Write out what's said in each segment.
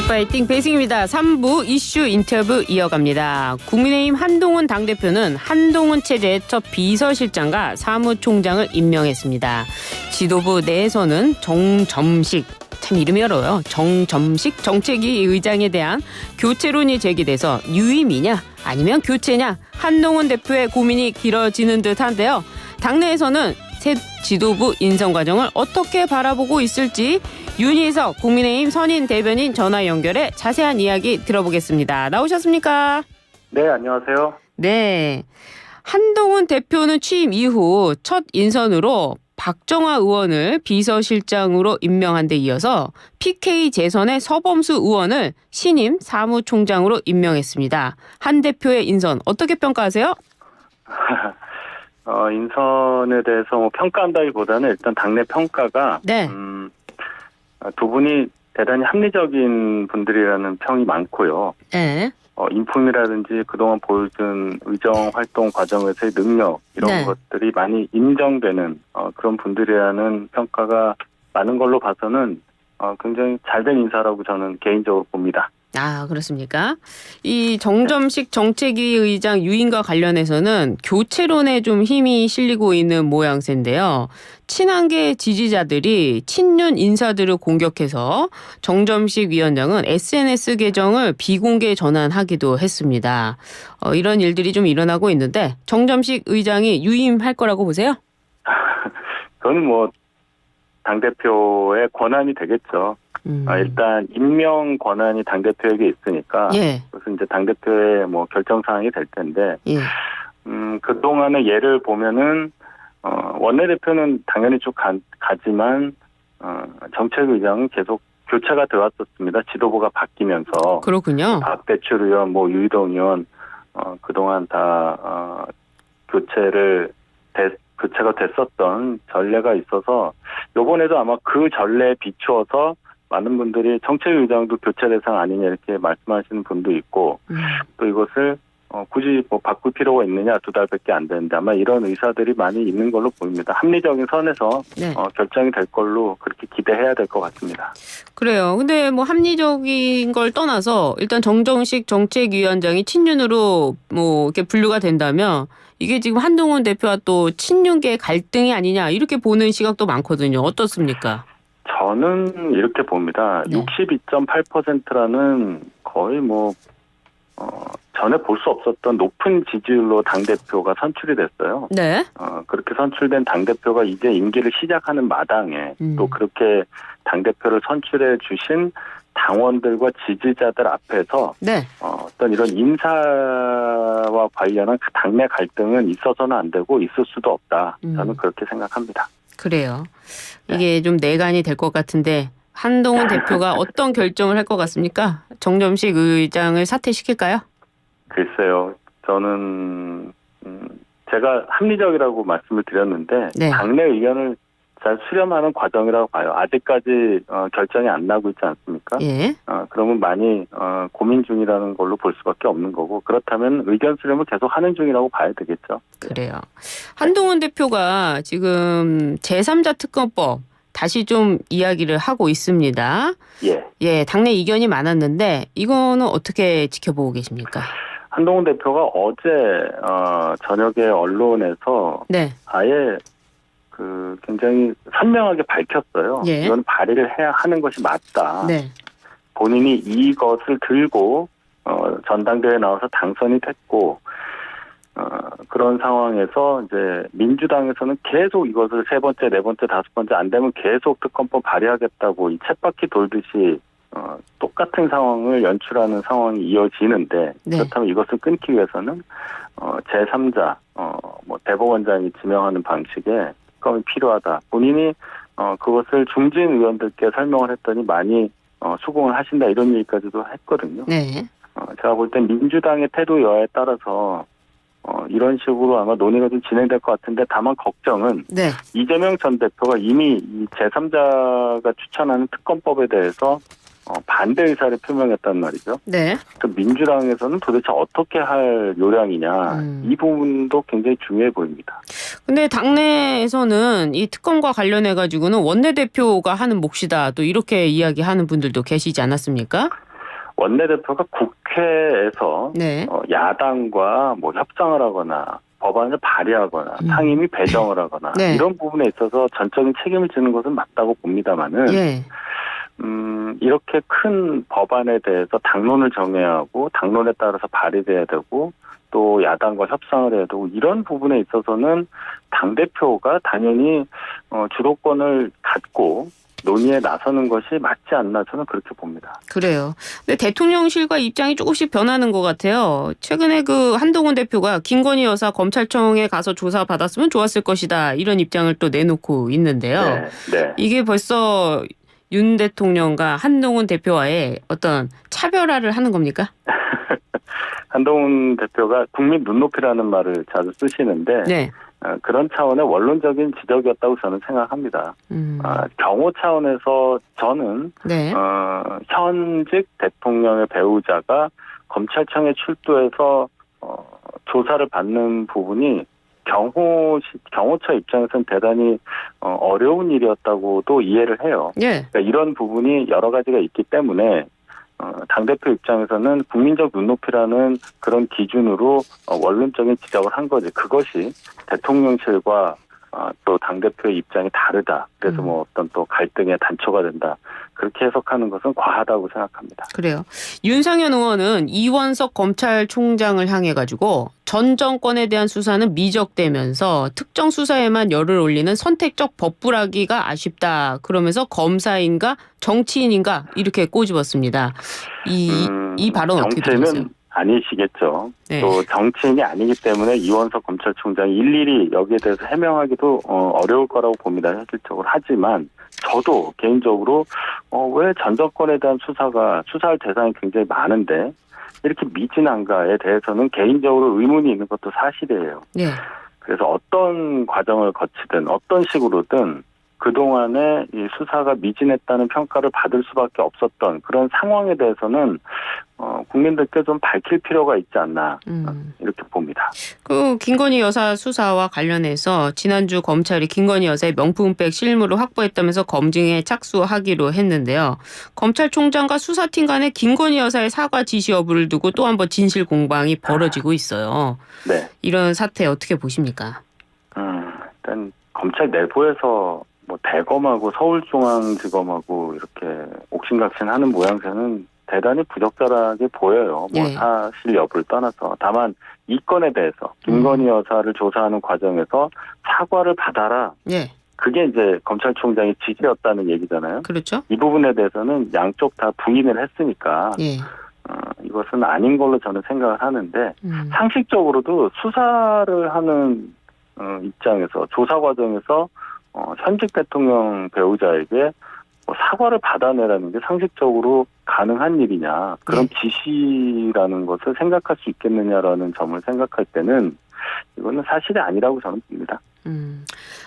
파이팅 배승입니다. 3부 이슈 인터뷰 이어갑니다. 국민의힘 한동훈 당대표는 한동훈 체제의 첫 비서실장과 사무총장을 임명했습니다. 지도부 내에서는 정점식, 참 이름이 어려워요. 정점식 정책위 의장에 대한 교체론이 제기돼서 유임이냐 아니면 교체냐 한동훈 대표의 고민이 길어지는 듯한데요. 당내에서는 새 지도부 인선 과정을 어떻게 바라보고 있을지 윤희석 국민의힘 선임 대변인 전화 연결해 자세한 이야기 들어보겠습니다. 나오셨습니까? 네, 안녕하세요. 네. 한동훈 대표는 취임 이후 첫 인선으로 박정화 의원을 비서실장으로 임명한 데 이어서 PK 재선의 서범수 의원을 신임 사무총장으로 임명했습니다. 한 대표의 인선 어떻게 평가하세요? 인선에 대해서 뭐 평가한다기보다는 일단 당내 평가가 네. 두 분이 대단히 합리적인 분들이라는 평이 많고요. 네. 인품이라든지 그동안 보여준 의정 활동 과정에서의 능력 이런 네. 것들이 많이 인정되는 그런 분들이라는 평가가 많은 걸로 봐서는 굉장히 잘된 인사라고 저는 개인적으로 봅니다. 아, 그렇습니까? 이 정점식 정책위 의장 유임과 관련해서는 교체론에 좀 힘이 실리고 있는 모양새인데요. 친한계 지지자들이 친윤 인사들을 공격해서 정점식 위원장은 SNS 계정을 비공개 전환하기도 했습니다. 이런 일들이 좀 일어나고 있는데 정점식 의장이 유임할 거라고 보세요? 그건 뭐 당대표의 권한이 되겠죠. 일단 임명 권한이 당대표에게 있으니까 예. 그것은 이제 당대표의 뭐 결정 사항이 될 텐데 예. 그동안의 예를 보면은 원내대표는 당연히 쭉 가지만 정책의장은 계속 교체가 되었었습니다. 지도부가 바뀌면서 그렇군요. 박대출 의원, 뭐 유희동 의원 그동안 다 교체가 됐었던 전례가 있어서 이번에도 아마 그 전례에 비추어서 많은 분들이 정책의장도 교체 대상 아니냐 이렇게 말씀하시는 분도 있고 또 이것을 굳이 뭐 바꿀 필요가 있느냐 2달밖에 안 되는데 아마 이런 의사들이 많이 있는 걸로 보입니다. 합리적인 선에서 네. 결정이 될 걸로 그렇게 기대해야 될 것 같습니다. 그래요. 근데 뭐 합리적인 걸 떠나서 일단 정정식 정책위원장이 친윤으로 뭐 이렇게 분류가 된다면 이게 지금 한동훈 대표와 또 친윤계 갈등이 아니냐 이렇게 보는 시각도 많거든요. 어떻습니까? 저는 이렇게 봅니다. 네. 62.8%라는 거의 뭐 전에 볼 수 없었던 높은 지지율로 당대표가 선출이 됐어요. 네. 그렇게 선출된 당대표가 이제 임기를 시작하는 마당에 또 그렇게 당대표를 선출해 주신 당원들과 지지자들 앞에서 네. 어떤 이런 인사와 관련한 그 당내 갈등은 있어서는 안 되고 있을 수도 없다. 저는 그렇게 생각합니다. 그래요. 이게 좀 내관이 될 것 같은데 한동훈 대표가 어떤 결정을 할 것 같습니까? 정점식 의장을 사퇴시킬까요? 글쎄요. 저는 제가 합리적이라고 말씀을 드렸는데 네. 당내 의견을 잘 수렴하는 과정이라고 봐요. 아직까지 결정이 안 나고 있지 않습니까? 예. 그러면 많이 고민 중이라는 걸로 볼 수밖에 없는 거고 그렇다면 의견 수렴을 계속 하는 중이라고 봐야 되겠죠. 그래요. 한동훈 대표가 지금 제3자 특검법 다시 좀 이야기를 하고 있습니다. 예. 예, 당내 이견이 많았는데 이거는 어떻게 지켜보고 계십니까? 한동훈 대표가 어제 저녁에 언론에서 네. 아예 굉장히 선명하게 밝혔어요. 예. 이건 발의를 해야 하는 것이 맞다. 네. 본인이 이것을 들고 전당대회에 나와서 당선이 됐고 그런 상황에서 이제 민주당에서는 계속 이것을 세 번째, 네 번째, 다섯 번째 안 되면 계속 특검법 발의하겠다고 이 쳇바퀴 돌듯이 똑같은 상황을 연출하는 상황이 이어지는데 네. 그렇다면 이것을 끊기 위해서는 제3자 뭐 대법원장이 지명하는 방식의 특검이 필요하다. 본인이 그것을 중진 의원들께 설명을 했더니 많이 수긍을 하신다 이런 얘기까지도 했거든요. 네. 제가 볼 땐 민주당의 태도 여하에 따라서 이런 식으로 아마 논의가 좀 진행될 것 같은데 다만 걱정은 네. 이재명 전 대표가 이미 이 제3자가 추천하는 특검법에 대해서 반대 의사를 표명했단 말이죠. 네. 그 민주당에서는 도대체 어떻게 할 요량이냐 이 부분도 굉장히 중요해 보입니다. 근데 당내에서는 이 특검과 관련해 가지고는 원내대표가 하는 몫이다 또 이렇게 이야기하는 분들도 계시지 않았습니까? 원내대표가 국회에서 네. 야당과 뭐 협상을 하거나 법안을 발의하거나 상임위 배정을 하거나 네. 이런 부분에 있어서 전적인 책임을 지는 것은 맞다고 봅니다만은 예. 이렇게 큰 법안에 대해서 당론을 정해야 하고 당론에 따라서 발의돼야 되고 또 야당과 협상을 해야 되고 이런 부분에 있어서는 당대표가 당연히 주도권을 갖고 논의에 나서는 것이 맞지 않나 저는 그렇게 봅니다. 그래요. 근데 대통령실과 입장이 조금씩 변하는 것 같아요. 최근에 그 한동훈 대표가 김건희 여사 검찰청에 가서 조사 받았으면 좋았을 것이다 이런 입장을 또 내놓고 있는데요. 네. 이게 벌써 윤 대통령과 한동훈 대표와의 어떤 차별화를 하는 겁니까? 한동훈 대표가 국민 눈높이라는 말을 자주 쓰시는데 네. 그런 차원의 원론적인 지적이었다고 저는 생각합니다. 경호 차원에서 저는 네. 현직 대통령의 배우자가 검찰청에 출두해서 조사를 받는 부분이 경호처 입장에서는 대단히 어려운 일이었다고도 이해를 해요. 예. 그러니까 이런 부분이 여러 가지가 있기 때문에 당대표 입장에서는 국민적 눈높이라는 그런 기준으로 원론적인 지적을 한 거지. 그것이 대통령실과 또 당대표의 입장이 다르다. 그래서 뭐 어떤 또 갈등의 단초가 된다. 그렇게 해석하는 것은 과하다고 생각합니다. 그래요. 윤상현 의원은 이원석 검찰총장을 향해 가지고 전 정권에 대한 수사는 미적대면서 특정 수사에만 열을 올리는 선택적 법부라기가 아쉽다. 그러면서 검사인가 정치인인가 이렇게 꼬집었습니다. 이 발언 어떻게 들으세요? 아니시겠죠. 네. 또 정치인이 아니기 때문에 이원석 검찰총장이 일일이 여기에 대해서 해명하기도 어려울 거라고 봅니다. 현실적으로. 하지만 저도 개인적으로 왜 전 정권에 대한 수사할 대상이 굉장히 많은데 이렇게 미진한가에 대해서는 개인적으로 의문이 있는 것도 사실이에요. 네. 그래서 어떤 과정을 거치든 어떤 식으로든 그동안에 이 수사가 미진했다는 평가를 받을 수밖에 없었던 그런 상황에 대해서는 국민들께 좀 밝힐 필요가 있지 않나 이렇게 봅니다. 그 김건희 여사 수사와 관련해서 지난주 검찰이 김건희 여사의 명품백 실물을 확보했다면서 검증에 착수하기로 했는데요. 검찰총장과 수사팀 간에 김건희 여사의 사과 지시 여부를 두고 또 한 번 진실 공방이 벌어지고 있어요. 네. 이런 사태 어떻게 보십니까? 일단 검찰 내부에서 뭐 대검하고 서울중앙지검하고 이렇게 옥신각신하는 모양새는 대단히 부적절하게 보여요. 뭐 네. 사실 여부를 떠나서. 다만 이 건에 대해서 김건희 여사를 조사하는 과정에서 사과를 받아라. 네. 그게 이제 검찰총장의 지시였다는 얘기잖아요. 그렇죠. 이 부분에 대해서는 양쪽 다 부인을 했으니까 예. 이것은 아닌 걸로 저는 생각을 하는데 상식적으로도 수사를 하는 입장에서 조사 과정에서 현직 대통령 배우자에게 사과를 받아내라는 게 상식적으로 가능한 일이냐. 그런 지시라는 것을 생각할 수 있겠느냐라는 점을 생각할 때는 이거는 사실이 아니라고 저는 봅니다.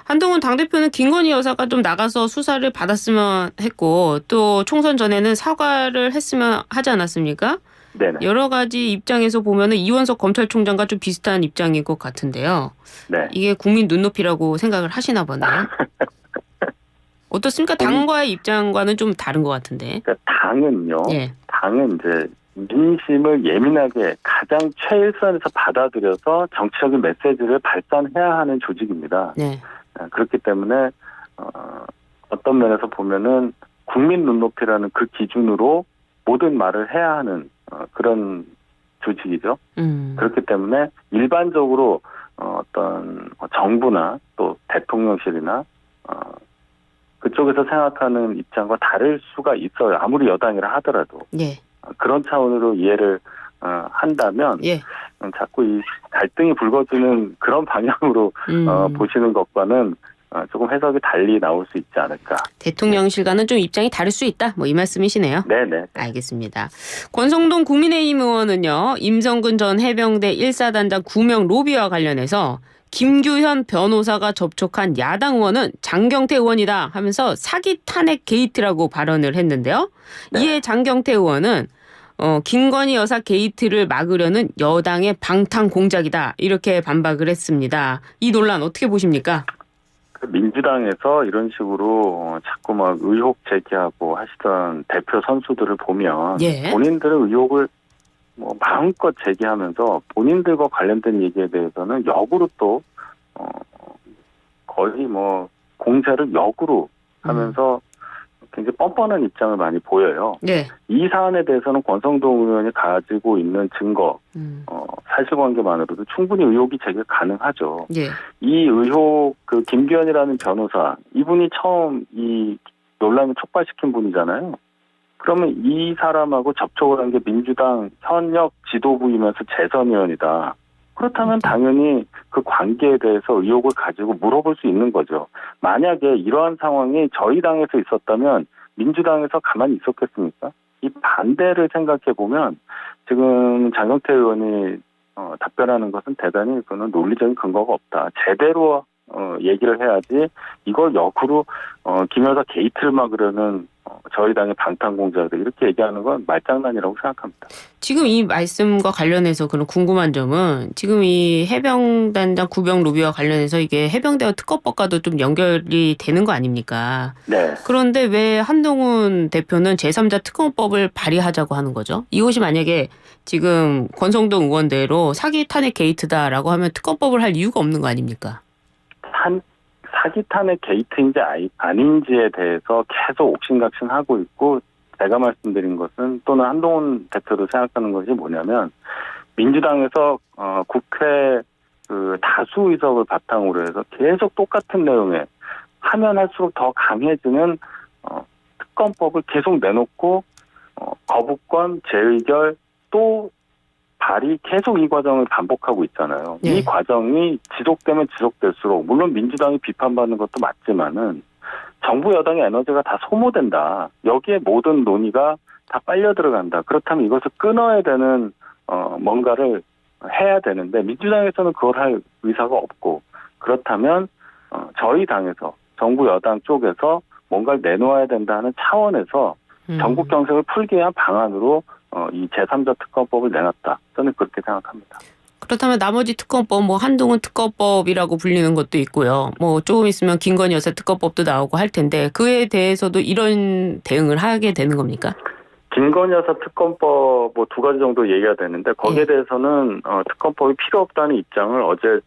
한동훈 당대표는 김건희 여사가 좀 나가서 수사를 받았으면 했고 또 총선 전에는 사과를 했으면 하지 않았습니까? 네네. 여러 가지 입장에서 보면은 이원석 검찰총장과 좀 비슷한 입장인 것 같은데요. 네. 이게 국민 눈높이라고 생각을 하시나 보네요. 어떻습니까? 당과의 입장과는 좀 다른 것 같은데. 그러니까 당은요. 예. 당은 이제 민심을 예민하게 가장 최일선에서 받아들여서 정치적인 메시지를 발산해야 하는 조직입니다. 네. 그렇기 때문에 어떤 면에서 보면은 국민 눈높이라는 그 기준으로 모든 말을 해야 하는 그런 조직이죠. 그렇기 때문에 일반적으로 어떤 정부나 또 대통령실이나 그쪽에서 생각하는 입장과 다를 수가 있어요. 아무리 여당이라 하더라도. 예. 그런 차원으로 이해를 한다면 예. 자꾸 이 갈등이 불거지는 그런 방향으로 보시는 것과는 조금 해석이 달리 나올 수 있지 않을까. 대통령실과는 좀 입장이 다를 수 있다. 뭐 이 말씀이시네요. 네네. 알겠습니다. 권성동 국민의힘 의원은요. 임성근 전 해병대 1사단장 구명 로비와 관련해서 김규현 변호사가 접촉한 야당 의원은 장경태 의원이다 하면서 사기 탄핵 게이트라고 발언을 했는데요. 네. 이에 장경태 의원은 김건희 여사 게이트를 막으려는 여당의 방탄 공작이다 이렇게 반박을 했습니다. 이 논란 어떻게 보십니까? 민주당에서 이런 식으로 자꾸 막 의혹 제기하고 하시던 대표 선수들을 보면 예. 본인들의 의혹을 뭐 마음껏 제기하면서 본인들과 관련된 얘기에 대해서는 역으로 또 거의 뭐 공세를 역으로 하면서 굉장히 뻔뻔한 입장을 많이 보여요. 네. 이 사안에 대해서는 권성동 의원이 가지고 있는 증거, 사실관계만으로도 충분히 의혹이 제기 가능하죠. 예. 이 의혹, 김규현이라는 변호사, 이분이 처음 이 논란을 촉발시킨 분이잖아요. 그러면 이 사람하고 접촉을 한 게 민주당 현역 지도부이면서 재선 의원이다. 그렇다면 당연히 그 관계에 대해서 의혹을 가지고 물어볼 수 있는 거죠. 만약에 이러한 상황이 저희 당에서 있었다면 민주당에서 가만히 있었겠습니까? 이 반대를 생각해 보면 지금 장경태 의원이 답변하는 것은 대단히 그는 논리적인 근거가 없다. 제대로 얘기를 해야지 이걸 역으로 김 여사 게이트를 막으려는 저희 당의 방탄공작들 이렇게 얘기하는 건 말장난이라고 생각합니다. 지금 이 말씀과 관련해서 그런 궁금한 점은 지금 이 해병단장 구병 로비와 관련해서 이게 해병대와 특검법과도 좀 연결이 되는 거 아닙니까? 네. 그런데 왜 한동훈 대표는 제3자 특검법을 발의하자고 하는 거죠? 이것이 만약에 지금 권성동 의원대로 사기 탄핵 게이트다라고 하면 특검법을 할 이유가 없는 거 아닙니까? 사기 탄핵 게이트인지 아닌지에 대해서 계속 옥신각신하고 있고 제가 말씀드린 것은 또는 한동훈 대표도 생각하는 것이 뭐냐면 민주당에서 국회 다수 의석을 바탕으로 해서 계속 똑같은 내용에 하면 할수록 더 강해지는 특검법을 계속 내놓고 거부권, 재의결 또 발의 계속 이 과정을 반복하고 있잖아요. 네. 이 과정이 지속되면 지속될수록 물론 민주당이 비판받는 것도 맞지만은 정부 여당의 에너지가 다 소모된다. 여기에 모든 논의가 다 빨려 들어간다. 그렇다면 이것을 끊어야 되는 뭔가를 해야 되는데 민주당에서는 그걸 할 의사가 없고 그렇다면 저희 당에서 정부 여당 쪽에서 뭔가를 내놓아야 된다는 차원에서 전국 경색을 풀기 위한 방안으로 이 제3자 특검법을 내놨다. 저는 그렇게 생각합니다. 그렇다면 나머지 특검법, 뭐 한동훈 특검법이라고 불리는 것도 있고요. 뭐 조금 있으면 김건희 여사 특검법도 나오고 할 텐데 그에 대해서도 이런 대응을 하게 되는 겁니까? 김건희 여사 특검법 뭐 두 가지 정도 얘기가 되는데 거기에 대해서는 특검법이 필요 없다는 입장을 어제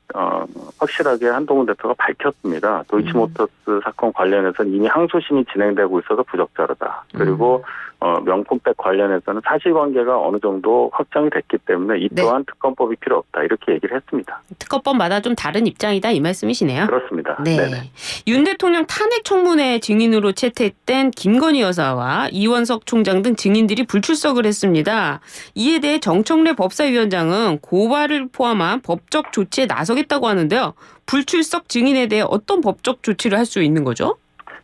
확실하게 한동훈 대표가 밝혔습니다. 도이치모터스 사건 관련해서는 이미 항소심이 진행되고 있어서 부적절하다. 그리고 명품백 관련해서는 사실관계가 어느 정도 확정이 됐기 때문에 이 또한 특검법이 필요 없다. 이렇게 얘기를 했습니다. 특검법마다 좀 다른 입장이다 이 말씀이시네요. 그렇습니다. 네. 네네. 윤 대통령 탄핵 청문회 증인으로 채택된 김건희 여사와 이원석 총장 등 증인들이 불출석을 했습니다. 이에 대해 정청래 법사위원장은 고발을 포함한 법적 조치에 나서겠다고 하는데요. 불출석 증인에 대해 어떤 법적 조치를 할 수 있는 거죠?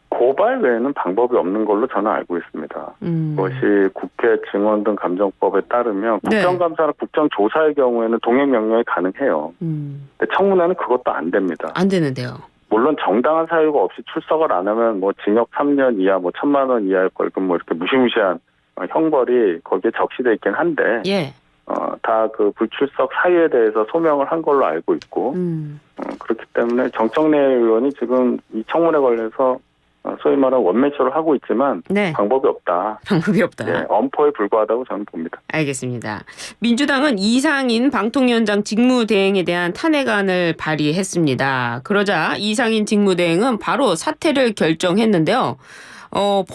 고발 외에는 방법이 없는 걸로 저는 알고 있습니다. 그것이 국회 증언 등 감정법에 따르면 국정감사나 국정조사의 경우에는 동행 명령이 가능해요. 근데 청문회는 그것도 안 됩니다. 안 되는데요. 물론 정당한 사유가 없이 출석을 안 하면 뭐 징역 3년 이하, 뭐 1,000만 원 이하의 벌금 뭐 이렇게 무시무시한 형벌이 거기에 적시돼 있긴 한데, 예. 다 그 불출석 사유에 대해서 소명을 한 걸로 알고 있고, 그렇기 때문에 정청래 의원이 지금 이 청문회 관련해서 소위 말하는 원맨쇼를 하고 있지만 네. 방법이 없다. 방법이 없다. 네, 엄포에 불과하다고 저는 봅니다. 알겠습니다. 민주당은 이상인 방통위원장 직무대행에 대한 탄핵안을 발의했습니다. 그러자 이상인 직무대행은 바로 사퇴를 결정했는데요.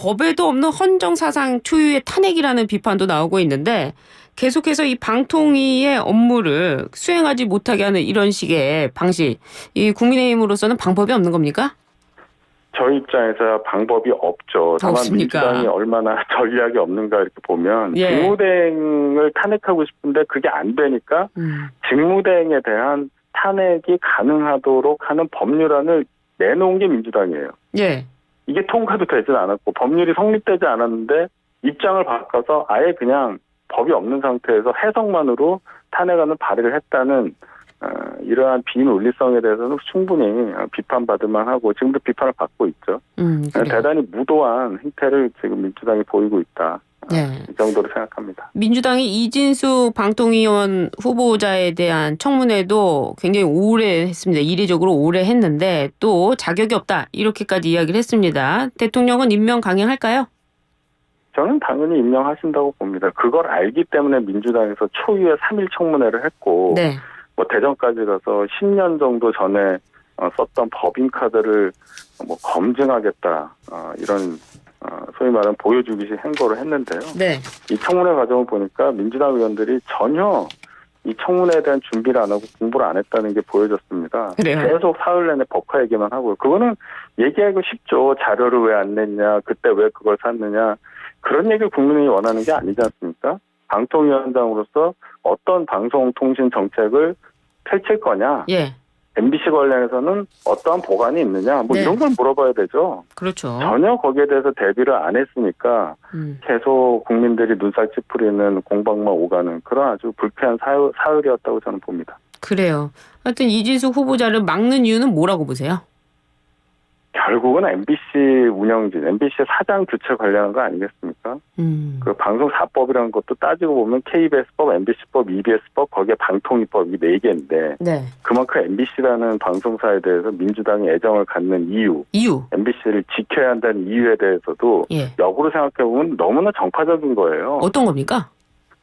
법에도 없는 헌정사상 초유의 탄핵이라는 비판도 나오고 있는데 계속해서 이 방통위의 업무를 수행하지 못하게 하는 이런 식의 방식, 이 국민의힘으로서는 방법이 없는 겁니까? 저희 입장에서 방법이 없죠. 다만 없습니까? 민주당이 얼마나 전략이 없는가 이렇게 보면 예. 직무대행을 탄핵하고 싶은데 그게 안 되니까 직무대행에 대한 탄핵이 가능하도록 하는 법률안을 내놓은 게 민주당이에요. 예. 이게 통과도 되진 않았고 법률이 성립되지 않았는데 입장을 바꿔서 아예 그냥 법이 없는 상태에서 해석만으로 탄핵안을 발의를 했다는 이러한 비논리성에 대해서는 충분히 비판받을 만하고 지금도 비판을 받고 있죠. 그래요. 대단히 무도한 행태를 지금 민주당이 보이고 있다. 네. 이 정도로 생각합니다. 민주당이 이진숙 방통위원 후보자에 대한 청문회도 굉장히 오래 했습니다. 이례적으로 오래 했는데 또 자격이 없다 이렇게까지 이야기를 했습니다. 대통령은 임명 강행할까요? 저는 당연히 임명하신다고 봅니다. 그걸 알기 때문에 민주당에서 초유의 3일 청문회를 했고 네. 뭐 대전까지 가서 10년 정도 전에 썼던 법인카드를 뭐 검증하겠다 이런 소위 말하는 보여주기식 행보를 했는데요. 네. 이 청문회 과정을 보니까 민주당 의원들이 전혀 이 청문회에 대한 준비를 안 하고 공부를 안 했다는 게 보여졌습니다. 그래요? 계속 사흘 내내 법화 얘기만 하고요. 그거는 얘기하기 쉽죠. 자료를 왜 안 냈냐, 그때 왜 그걸 샀느냐. 그런 얘기를 국민이 원하는 게 아니지 않습니까? 방통위원장으로서 어떤 방송통신 정책을 펼칠 거냐. 예. MBC 관련해서는 어떠한 보관이 있느냐. 뭐 네. 이런 걸 물어봐야 되죠. 그렇죠. 전혀 거기에 대해서 대비를 안 했으니까 계속 국민들이 눈살 찌푸리는 공방만 오가는 그런 아주 불쾌한 사흘이었다고 저는 봅니다. 그래요. 하여튼 이진숙 후보자를 막는 이유는 뭐라고 보세요? 결국은 MBC 운영진, MBC 사장 교체 관련한 거 아니겠습니까? 그 방송사법이라는 것도 따지고 보면 KBS법, MBC법, EBS법, 거기에 방통위법 이 4개인데 네. 그만큼 MBC라는 방송사에 대해서 민주당이 애정을 갖는 이유, MBC를 지켜야 한다는 이유에 대해서도 예. 역으로 생각해보면 너무나 정파적인 거예요. 어떤 겁니까?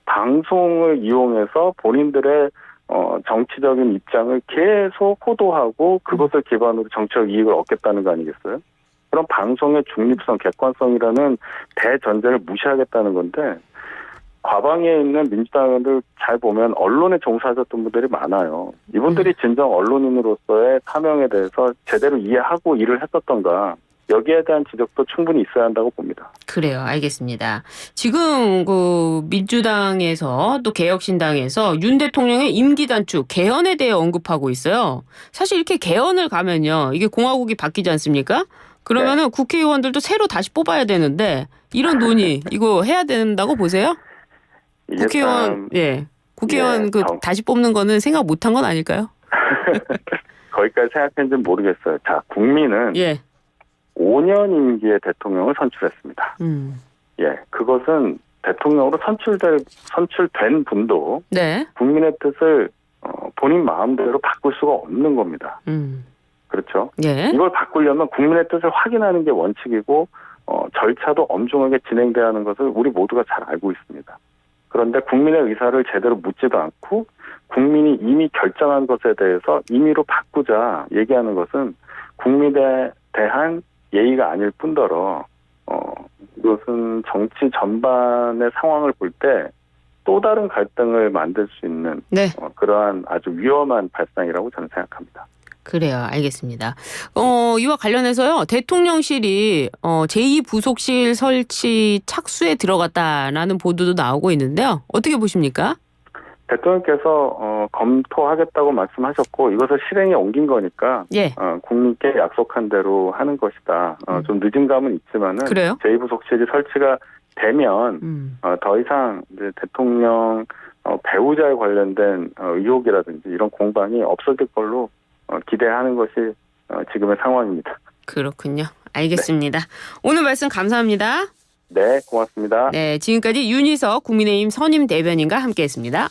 방송을 이용해서 본인들의 정치적인 입장을 계속 호도하고 그것을 기반으로 정치적 이익을 얻겠다는 거 아니겠어요? 그럼 방송의 중립성, 객관성이라는 대전제를 무시하겠다는 건데 과방에 있는 민주당 의원들 잘 보면 언론에 종사하셨던 분들이 많아요. 이분들이 진정 언론인으로서의 사명에 대해서 제대로 이해하고 일을 했었던가 여기에 대한 지적도 충분히 있어야 한다고 봅니다. 그래요. 알겠습니다. 지금 그 민주당에서 또 개혁신당에서 윤 대통령의 임기 단축, 개헌에 대해 언급하고 있어요. 사실 이렇게 개헌을 가면요. 이게 공화국이 바뀌지 않습니까? 그러면은 네. 국회의원들도 새로 다시 뽑아야 되는데 이런 논의 이거 해야 된다고 보세요? 국회의원 국회의원 다시 뽑는 거는 생각 못한 건 아닐까요? 거기까지 생각했는지는 모르겠어요. 자, 국민은 5년 임기의 대통령을 선출했습니다. 예, 그것은 대통령으로 선출된 분도 국민의 뜻을 본인 마음대로 바꿀 수가 없는 겁니다. 그렇죠? 예. 이걸 바꾸려면 국민의 뜻을 확인하는 게 원칙이고 절차도 엄중하게 진행돼야 하는 것을 우리 모두가 잘 알고 있습니다. 그런데 국민의 의사를 제대로 묻지도 않고 국민이 이미 결정한 것에 대해서 임의로 바꾸자 얘기하는 것은 국민에 대한 예의가 아닐 뿐더러 이것은 정치 전반의 상황을 볼 때 또 다른 갈등을 만들 수 있는 그러한 아주 위험한 발상이라고 저는 생각합니다. 그래요. 알겠습니다. 이와 관련해서요. 대통령실이 제2부속실 설치 착수에 들어갔다라는 보도도 나오고 있는데요. 어떻게 보십니까? 대통령께서 검토하겠다고 말씀하셨고 이것을 실행에 옮긴 거니까 국민께 약속한 대로 하는 것이다. 좀 늦은 감은 있지만은 제2부속실이 설치가 되면 더 이상 이제 대통령 배우자에 관련된 의혹이라든지 이런 공방이 없어질 걸로 기대하는 것이 지금의 상황입니다. 그렇군요. 알겠습니다. 오늘 말씀 감사합니다. 네, 고맙습니다. 네, 지금까지 윤희석 국민의힘 선임 대변인과 함께했습니다.